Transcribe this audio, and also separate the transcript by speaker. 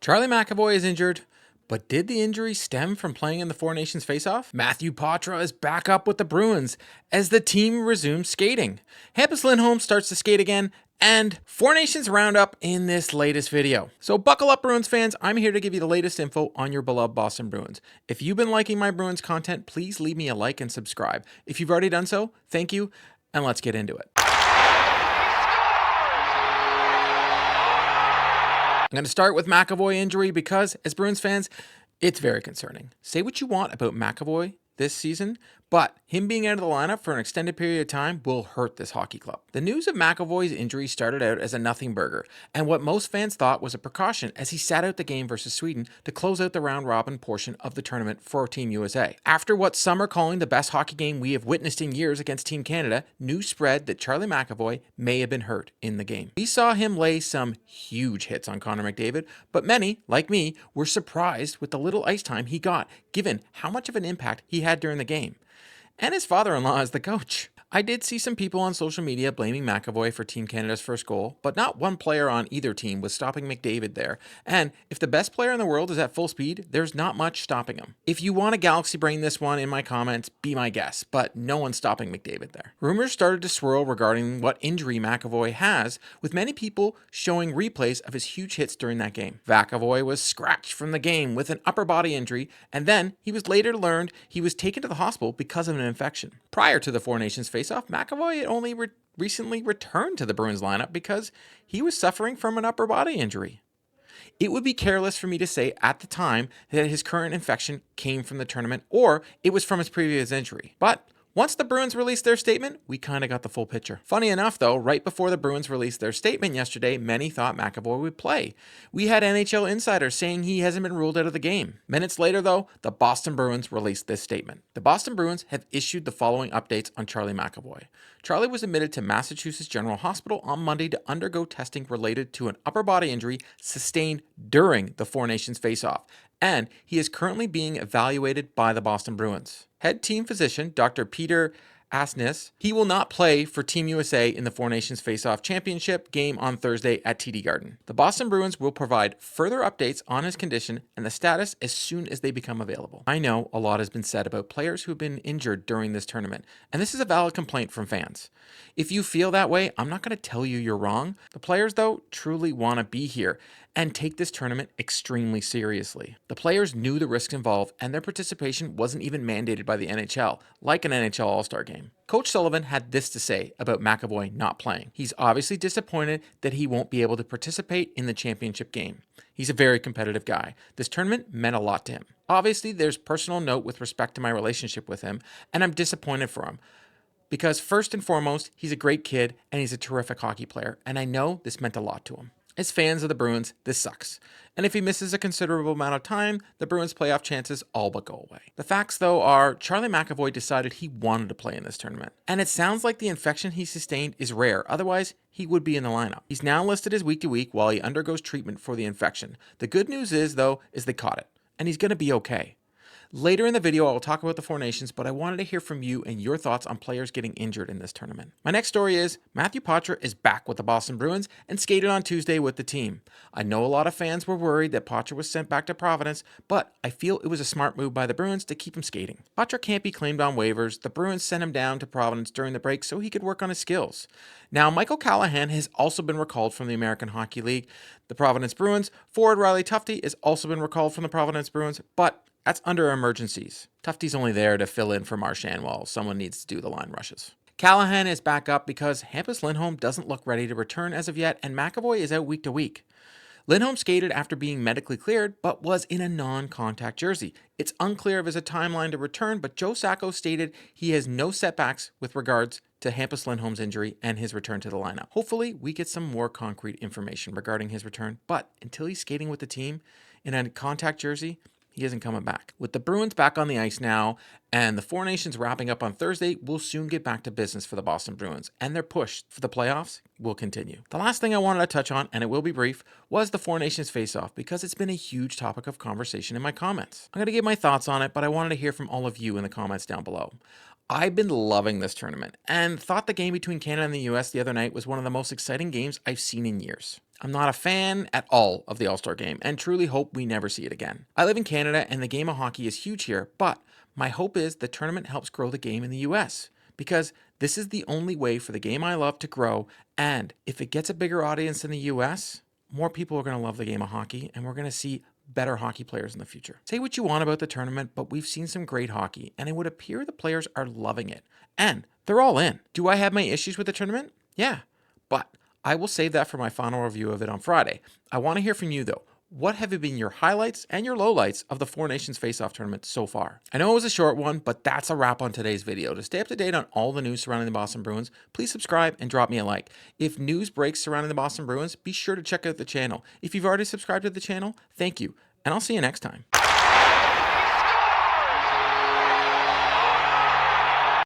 Speaker 1: Charlie McAvoy is injured, but did the injury stem from playing in the Four Nations faceoff? Matthew Poitras is back up with the Bruins as the team resumes skating. Hampus Lindholm starts to skate again, and Four Nations roundup in this latest video. So buckle up, Bruins fans. I'm here to give you the latest info on your beloved Boston Bruins. If you've been liking my Bruins content, please leave me a like and subscribe. If you've already done so, thank you, and let's get into it. I'm going to start with McAvoy injury because, as Bruins fans, it's very concerning. Say what you want about McAvoy this season, but him being out of the lineup for an extended period of time will hurt this hockey club. The news of McAvoy's injury started out as a nothing burger, and what most fans thought was a precaution as he sat out the game versus Sweden to close out the round-robin portion of the tournament for Team USA. After what some are calling the best hockey game we have witnessed in years against Team Canada, news spread that Charlie McAvoy may have been hurt in the game. We saw him lay some huge hits on Connor McDavid, but many, like me, were surprised with the little ice time he got, given how much of an impact he had during the game. And his father-in-law is the coach. I did see some people on social media blaming McAvoy for Team Canada's first goal, but not one player on either team was stopping McDavid there. And if the best player in the world is at full speed, there's not much stopping him. If you want to galaxy brain this one in my comments, be my guest, but no one's stopping McDavid there. Rumors started to swirl regarding what injury McAvoy has, with many people showing replays of his huge hits during that game. McAvoy was scratched from the game with an upper body injury, and then he was later learned he was taken to the hospital because of an infection. Prior to the Four Nations faceoff, McAvoy had only recently returned to the Bruins lineup because he was suffering from an upper body injury. It would be careless for me to say at the time that his current infection came from the tournament or it was from his previous injury. But once the Bruins released their statement, we kind of got the full picture. Funny enough, though, right before the Bruins released their statement yesterday, many thought McAvoy would play. We had NHL insiders saying he hasn't been ruled out of the game. Minutes later, though, the Boston Bruins released this statement. The Boston Bruins have issued the following updates on Charlie McAvoy. Charlie was admitted to Massachusetts General Hospital on Monday to undergo testing related to an upper body injury sustained during the Four Nations faceoff, and he is currently being evaluated by the Boston Bruins. Head team physician, Dr. Peter Asnes, he will not play for Team USA in the Four Nations Faceoff Championship game on Thursday at TD Garden. The Boston Bruins will provide further updates on his condition and the status as soon as they become available. I know a lot has been said about players who have been injured during this tournament, and this is a valid complaint from fans. If you feel that way, I'm not going to tell you you're wrong. The players, though, truly want to be here and take this tournament extremely seriously. The players knew the risks involved, and their participation wasn't even mandated by the NHL, like an NHL All-Star game. Coach Sullivan had this to say about McAvoy not playing. He's obviously disappointed that he won't be able to participate in the championship game. He's a very competitive guy. This tournament meant a lot to him. Obviously, there's personal note with respect to my relationship with him, and I'm disappointed for him. Because first and foremost, he's a great kid, and he's a terrific hockey player, and I know this meant a lot to him. As fans of the Bruins, this sucks. And if he misses a considerable amount of time, the Bruins' playoff chances all but go away. The facts, though, are Charlie McAvoy decided he wanted to play in this tournament. And it sounds like the infection he sustained is rare, otherwise he would be in the lineup. He's now listed as week to week while he undergoes treatment for the infection. The good news is, though, is they caught it, and he's going to be okay. Later in the video, I will talk about the Four Nations, but I wanted to hear from you and your thoughts on players getting injured in this tournament. My next story is Matthew Poitras is back with the Boston Bruins and skated on Tuesday with the team. I know a lot of fans were worried that Poitras was sent back to Providence, but I feel it was a smart move by the Bruins to keep him skating. Poitras can't be claimed on waivers. The Bruins sent him down to Providence during the break so he could work on his skills. Now, Michael Callahan has also been recalled from the American Hockey League. The Providence Bruins forward Riley Tufte has also been recalled from the Providence Bruins, but that's under emergencies. Tufte's only there to fill in for Marchand while someone needs to do the line rushes. Callahan is back up because Hampus Lindholm doesn't look ready to return as of yet, and McAvoy is out week to week. Lindholm skated after being medically cleared, but was in a non-contact jersey. It's unclear if there's a timeline to return, but Joe Sacco stated he has no setbacks with regards to Hampus Lindholm's injury and his return to the lineup. Hopefully, we get some more concrete information regarding his return, but until he's skating with the team in a contact jersey, he isn't coming back. With the Bruins back on the ice now and the Four Nations wrapping up on Thursday, we'll soon get back to business for the Boston Bruins, and their push for the playoffs will continue. The last thing I wanted to touch on, and it will be brief, was the Four Nations face-off because it's been a huge topic of conversation in my comments. I'm going to give my thoughts on it, but I wanted to hear from all of you in the comments down below. I've been loving this tournament and thought the game between Canada and the US the other night was one of the most exciting games I've seen in years. I'm not a fan at all of the All-Star game and truly hope we never see it again. I live in Canada and the game of hockey is huge here, but my hope is the tournament helps grow the game in the US because this is the only way for the game I love to grow, and if it gets a bigger audience in the US, more people are going to love the game of hockey and we're going to see better hockey players in the future. Say what you want about the tournament, but we've seen some great hockey, and it would appear the players are loving it. And they're all in. Do I have my issues with the tournament? Yeah, but I will save that for my final review of it on Friday. I want to hear from you, though. What have been your highlights and your lowlights of the Four Nations Face-Off tournament so far? I know it was a short one, but that's a wrap on today's video. To stay up to date on all the news surrounding the Boston Bruins, please subscribe and drop me a like. If news breaks surrounding the Boston Bruins, be sure to check out the channel. If you've already subscribed to the channel, thank you, and I'll see you next time.